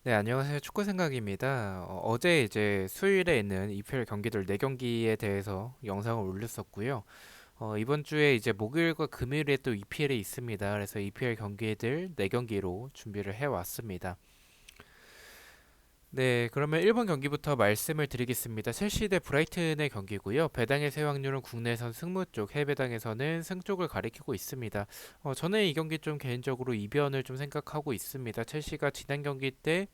네, 안녕하세요. 축구 생각입니다. 어제 이제 수요일에 있는 EPL 경기들 4경기에 대해서 영상을 올렸었고요. 이번 주에 이제 목요일과 금요일에 또 EPL이 있습니다. 그래서 EPL 경기들 4경기로 준비를 해왔습니다. 네, 그러면 1번 경기부터 말씀을 드리겠습니다. 첼시 대 브라이튼의 경기고요. 배당의 수확률은 국내선 승무 쪽, 해외 배당에서는 승 쪽을 가리키고 있습니다. 저는 이 경기 좀 개인적으로 이변을 좀 생각하고 있습니다. 첼시가 지난 경기 때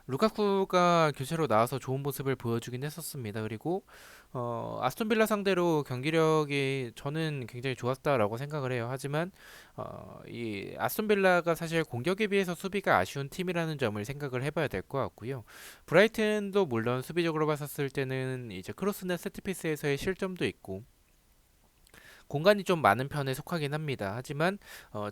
루카쿠가 교체로 나와서 좋은 모습을 보여주긴 했었습니다. 그리고 아스톤빌라 상대로 경기력이 저는 굉장히 좋았다라고 생각을 해요. 하지만 이 아스톤빌라가 사실 공격에 비해서 수비가 아쉬운 팀이라는 점을 생각을 해봐야 될 것 같고요. 브라이튼도 물론 수비적으로 봤었을 때는 이제 크로스나 세트피스에서의 실점도 있고 공간이 좀 많은 편에 속하긴 합니다. 하지만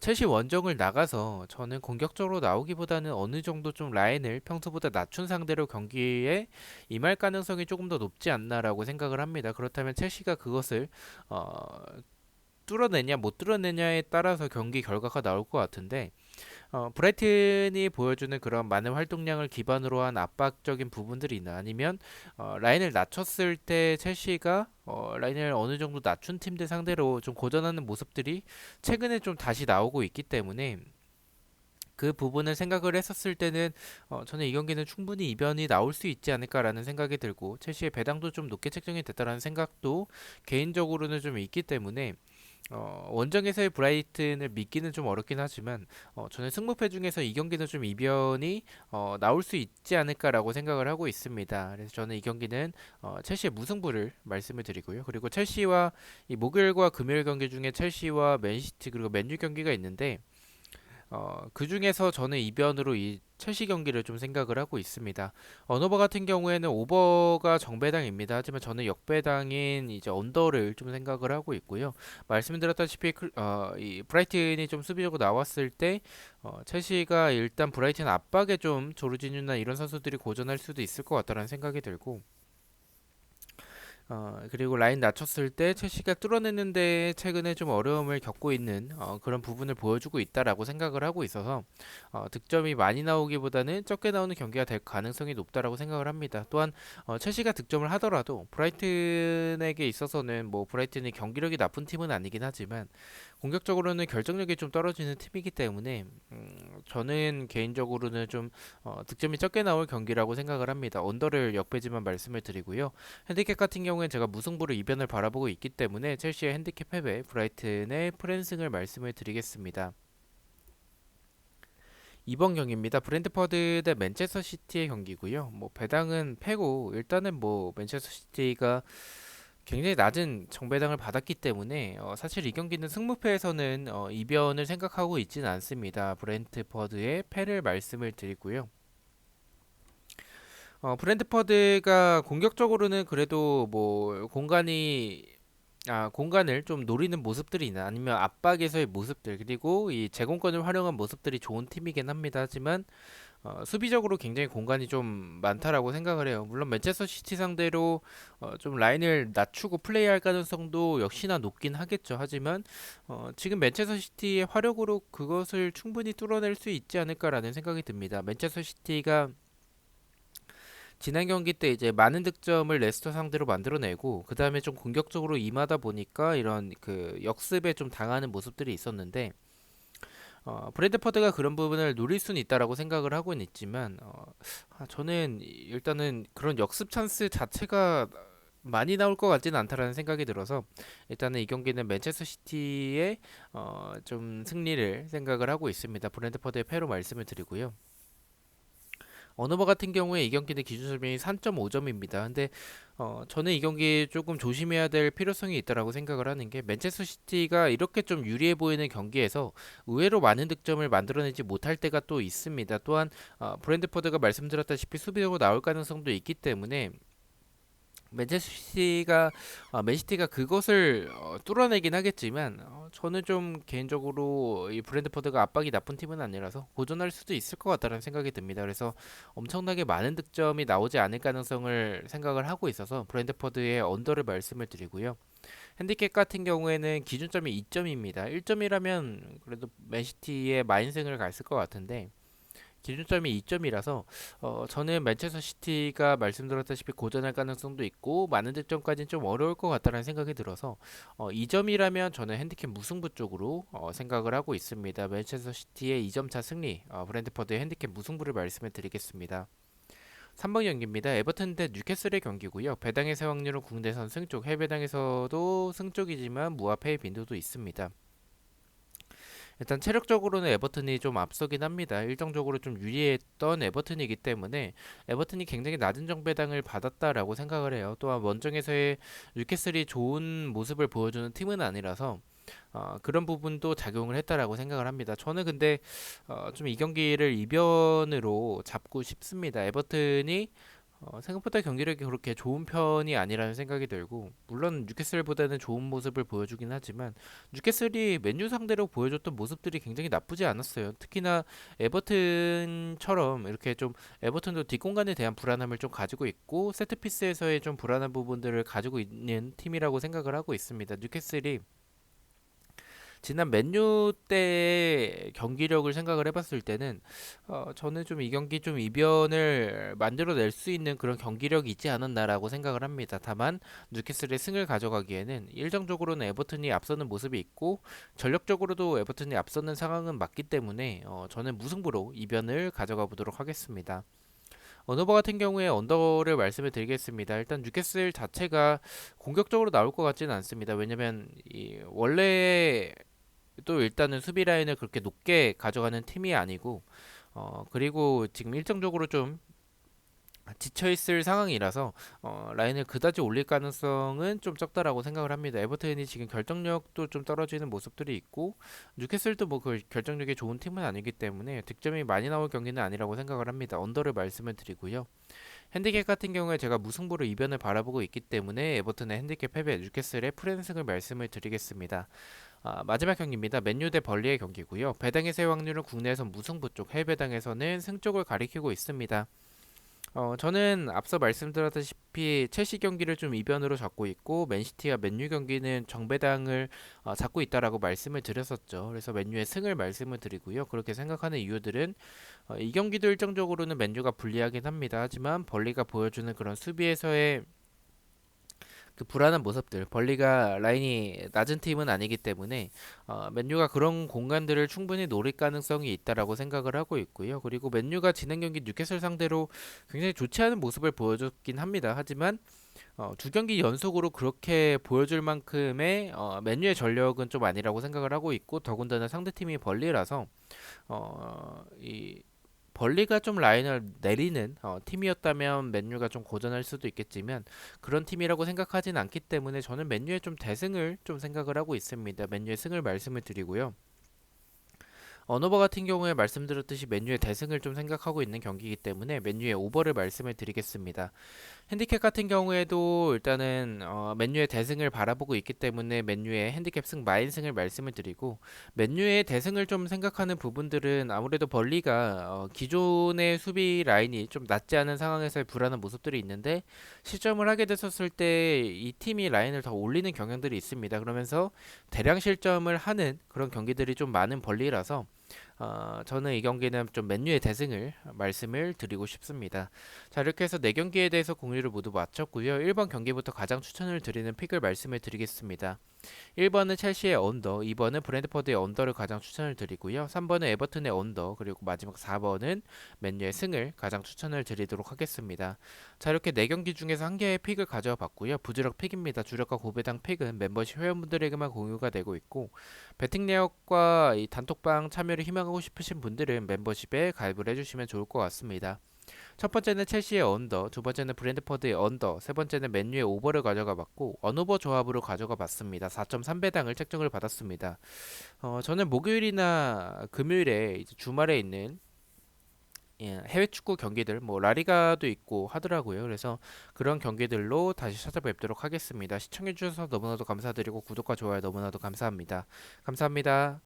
첼시 원정을 나가서 저는 공격적으로 나오기보다는 어느 정도 좀 라인을 평소보다 낮춘 상대로 경기에 임할 가능성이 조금 더 높지 않나라고 생각을 합니다. 그렇다면 첼시가 그것을 어, 뚫어내냐 못 뚫어내냐에 따라서 경기 결과가 나올 것 같은데 브라이튼이 보여주는 그런 많은 활동량을 기반으로 한 압박적인 부분들이나 아니면 라인을 낮췄을 때 첼시가 라인을 어느 정도 낮춘 팀들 상대로 좀 고전하는 모습들이 최근에 좀 다시 나오고 있기 때문에 그 부분을 생각을 했었을 때는 저는 이 경기는 충분히 이변이 나올 수 있지 않을까라는 생각이 들고 첼시의 배당도 좀 높게 책정이 됐다라는 생각도 개인적으로는 좀 있기 때문에 원정에서의 브라이튼을 믿기는 좀 어렵긴 하지만 저는 승부패 중에서 이 경기는 좀 이변이 나올 수 있지 않을까라고 생각을 하고 있습니다. 그래서 저는 이 경기는 첼시의 무승부를 말씀을 드리고요. 그리고 첼시와 이 목요일과 금요일 경기 중에 첼시와 맨시티 그리고 맨유 경기가 있는데 그 중에서 저는 이변으로 이 첼시 경기를 좀 생각을 하고 있습니다. 언어버 같은 경우에는 오버가 정배당입니다. 하지만 저는 역배당인 이제 언더를 좀 생각을 하고 있고요. 말씀드렸다시피 이 브라이튼이 좀 수비적으로 나왔을 때 첼시가 일단 브라이튼 압박에 좀 조르지뉴나 이런 선수들이 고전할 수도 있을 것 같다는 생각이 들고 그리고 라인 낮췄을 때 첼시가 뚫어내는데 최근에 좀 어려움을 겪고 있는 그런 부분을 보여주고 있다라고 생각을 하고 있어서 득점이 많이 나오기보다는 적게 나오는 경기가 될 가능성이 높다라고 생각을 합니다. 또한 첼시가 득점을 하더라도 브라이튼에게 있어서는 뭐 브라이튼이 경기력이 나쁜 팀은 아니긴 하지만 공격적으로는 결정력이 좀 떨어지는 팀이기 때문에 저는 개인적으로는 좀 득점이 적게 나올 경기라고 생각을 합니다. 언더를 역배지만 말씀을 드리고요. 핸디캡 같은 경우엔 제가 무승부로 이변을 바라보고 있기 때문에 첼시의 핸디캡 패배, 브라이튼의 프랜승을 말씀을 드리겠습니다. 이번 경기입니다. 브랜드퍼드 대 맨체스터 시티의 경기고요. 뭐 배당은 패고 일단은 뭐 맨체스터 시티가 굉장히 낮은 정배당을 받았기 때문에 사실 이 경기는 승무패에서는 이변을 생각하고 있지는 않습니다. 브랜트퍼드의 패를 말씀을 드리고요. 브랜트퍼드가 공격적으로는 그래도 뭐 공간을 좀 노리는 모습들이나 아니면 압박에서의 모습들 그리고 이 제공권을 활용한 모습들이 좋은 팀이긴 합니다. 하지만 수비적으로 굉장히 공간이 좀 많다라고 생각을 해요. 물론 맨체스터 시티 상대로 좀 라인을 낮추고 플레이할 가능성도 역시나 높긴 하겠죠. 하지만 지금 맨체스터 시티의 화력으로 그것을 충분히 뚫어낼 수 있지 않을까라는 생각이 듭니다. 맨체스터 시티가 지난 경기 때 이제 많은 득점을 레스터 상대로 만들어내고 그 다음에 좀 공격적으로 임하다 보니까 이런 그 역습에 좀 당하는 모습들이 있었는데 브래드퍼드가 그런 부분을 노릴 수는 있다라고 생각을 하고는 있지만 저는 일단은 그런 역습 찬스 자체가 많이 나올 것 같지는 않다라는 생각이 들어서 일단은 이 경기는 맨체스터 시티의 좀 승리를 생각을 하고 있습니다. 브랜드퍼드의 패로 말씀을 드리고요. 언어버 같은 경우에 이 경기는 기준 설명이 3.5점입니다. 근데 저는 이 경기 조금 조심해야 될 필요성이 있다라고 생각을 하는 게 맨체스터 시티가 이렇게 좀 유리해 보이는 경기에서 의외로 많은 득점을 만들어내지 못할 때가 또 있습니다. 또한 브랜드포드가 말씀드렸다시피 수비적으로 나올 가능성도 있기 때문에 맨시티가 그것을 뚫어내긴 하겠지만 저는 좀 개인적으로 이 브랜드포드가 압박이 나쁜 팀은 아니라서 고전할 수도 있을 것 같다는 생각이 듭니다. 그래서 엄청나게 많은 득점이 나오지 않을 가능성을 생각을 하고 있어서 브랜드포드의 언더를 말씀을 드리고요. 핸디캡 같은 경우에는 기준점이 2점입니다. 1점이라면 그래도 맨시티의 마인승을 갔을 것 같은데 기준점이 2점이라서 저는 맨체스터 시티가 말씀드렸다시피 고전할 가능성도 있고 많은 득점까지는 좀 어려울 것 같다는 생각이 들어서 2점이라면 저는 핸디캡 무승부 쪽으로 생각을 하고 있습니다. 맨체스터 시티의 2점 차 승리, 브랜트퍼드의 핸디캡 무승부를 말씀을 드리겠습니다. 3번 경기입니다. 에버튼 대 뉴캐슬의 경기고요. 배당의 확률은 국내선 승쪽, 해외배당에서도 승쪽이지만 무합의 빈도도 있습니다. 일단 체력적으로는 에버튼이 좀 앞서긴 합니다. 일정적으로 좀 유리했던 에버튼이기 때문에 에버튼이 굉장히 낮은 정배당을 받았다라고 생각을 해요. 또한 원정에서의 뉴캐슬이 좋은 모습을 보여주는 팀은 아니라서 그런 부분도 작용을 했다라고 생각을 합니다. 저는 근데 좀 이 경기를 이변으로 잡고 싶습니다. 에버튼이 생각보다 경기력이 그렇게 좋은 편이 아니라는 생각이 들고 물론 뉴캐슬보다는 좋은 모습을 보여주긴 하지만 뉴캐슬이 맨유 상대로 보여줬던 모습들이 굉장히 나쁘지 않았어요. 특히나 에버튼처럼 이렇게 좀 에버튼도 뒷공간에 대한 불안함을 좀 가지고 있고 세트피스에서의 좀 불안한 부분들을 가지고 있는 팀이라고 생각을 하고 있습니다. 뉴캐슬이 지난 맨유 때 경기력을 생각을 해봤을 때는 저는 좀 이 경기 좀 이변을 만들어낼 수 있는 그런 경기력이 있지 않았나라고 생각을 합니다. 다만 뉴캐슬의 승을 가져가기에는 일정적으로는 에버튼이 앞서는 모습이 있고 전력적으로도 에버튼이 앞서는 상황은 맞기 때문에 저는 무승부로 이변을 가져가 보도록 하겠습니다. 언어버 같은 경우에 언더를 말씀을 드리겠습니다. 일단 뉴캐슬 자체가 공격적으로 나올 것 같지는 않습니다. 왜냐면 원래 또 일단은 수비 라인을 그렇게 높게 가져가는 팀이 아니고 그리고 지금 일정적으로 좀 지쳐 있을 상황이라서 라인을 그다지 올릴 가능성은 좀 적다라고 생각을 합니다. 에버튼이 지금 결정력도 좀 떨어지는 모습들이 있고 뉴캐슬도 뭐 그 결정력이 좋은 팀은 아니기 때문에 득점이 많이 나올 경기는 아니라고 생각을 합니다. 언더를 말씀을 드리고요. 핸디캡 같은 경우에 제가 무승부로 이변을 바라보고 있기 때문에 에버튼의 핸디캡 패배, 뉴캐슬의 프랜승을 말씀을 드리겠습니다. 마지막 경기입니다. 맨유 대 벌리의 경기고요. 배당의 세 확률은 국내에서 무승부 쪽, 해외 배당에서는 승 쪽을 가리키고 있습니다. 저는 앞서 말씀드렸다시피 첼시 경기를 좀 이변으로 잡고 있고 맨시티와 맨유 경기는 정배당을 잡고 있다라고 말씀을 드렸었죠. 그래서 맨유의 승을 말씀을 드리고요. 그렇게 생각하는 이유들은 이 경기도 일정적으로는 맨유가 불리하긴 합니다. 하지만 벌리가 보여주는 그런 수비에서의 그 불안한 모습들, 벌리가 라인이 낮은 팀은 아니기 때문에 맨유가 그런 공간들을 충분히 노릴 가능성이 있다라고 생각을 하고 있고요. 그리고 맨유가 지난 경기 뉴캐슬 상대로 굉장히 좋지 않은 모습을 보여줬긴 합니다. 하지만 두 경기 연속으로 그렇게 보여줄 만큼의 맨유의 전력은 좀 아니라고 생각을 하고 있고 더군다나 상대팀이 벌리라서 이 벌리가 좀 라인을 내리는 팀이었다면 맨유가 좀 고전할 수도 있겠지만 그런 팀이라고 생각하진 않기 때문에 저는 맨유의 좀 대승을 좀 생각을 하고 있습니다. 맨유의 승을 말씀을 드리고요. 언어버 같은 경우에 말씀드렸듯이 맨유의 대승을 좀 생각하고 있는 경기이기 때문에 맨유의 오버를 말씀을 드리겠습니다. 핸디캡 같은 경우에도 일단은 맨유의 대승을 바라보고 있기 때문에 맨유의 핸디캡 승 마인승을 말씀을 드리고 맨유의 대승을 좀 생각하는 부분들은 아무래도 벌리가 기존의 수비 라인이 좀 낮지 않은 상황에서의 불안한 모습들이 있는데 실점을 하게 됐었을 때 이 팀이 라인을 더 올리는 경향들이 있습니다. 그러면서 대량 실점을 하는 그런 경기들이 좀 많은 벌리라서 저는 이 경기는 좀 맨유의 대승을 말씀을 드리고 싶습니다. 자, 이렇게 해서 4경기에 대해서 공유를 모두 마쳤고요. 1번 경기부터 가장 추천을 드리는 픽을 말씀을 드리겠습니다. 1번은 첼시의 언더, 2번은 브랜트퍼드의 언더를 가장 추천을 드리고요. 3번은 에버튼의 언더, 그리고 마지막 4번은 맨유의 승을 가장 추천을 드리도록 하겠습니다. 자, 이렇게 4경기 중에서 한 개의 픽을 가져와 봤고요. 부주력 픽입니다. 주력과 고배당 픽은 멤버십 회원분들에게만 공유가 되고 있고 배팅 내역과 이 단톡방 참여를 희망하고 싶으신 분들은 멤버십에 가입을 해주시면 좋을 것 같습니다. 첫 번째는 첼시의 언더, 두 번째는 브랜트퍼드의 언더, 세 번째는 맨유의 오버를 가져가 봤고 언오버 조합으로 가져가 봤습니다. 4.3배당을 책정을 받았습니다. 저는 목요일이나 금요일에 이제 주말에 있는 해외 축구 경기들 뭐 라리가도 있고 하더라고요. 그래서 그런 경기들로 다시 찾아뵙도록 하겠습니다. 시청해 주셔서 너무나도 감사드리고 구독과 좋아요 너무나도 감사합니다. 감사합니다.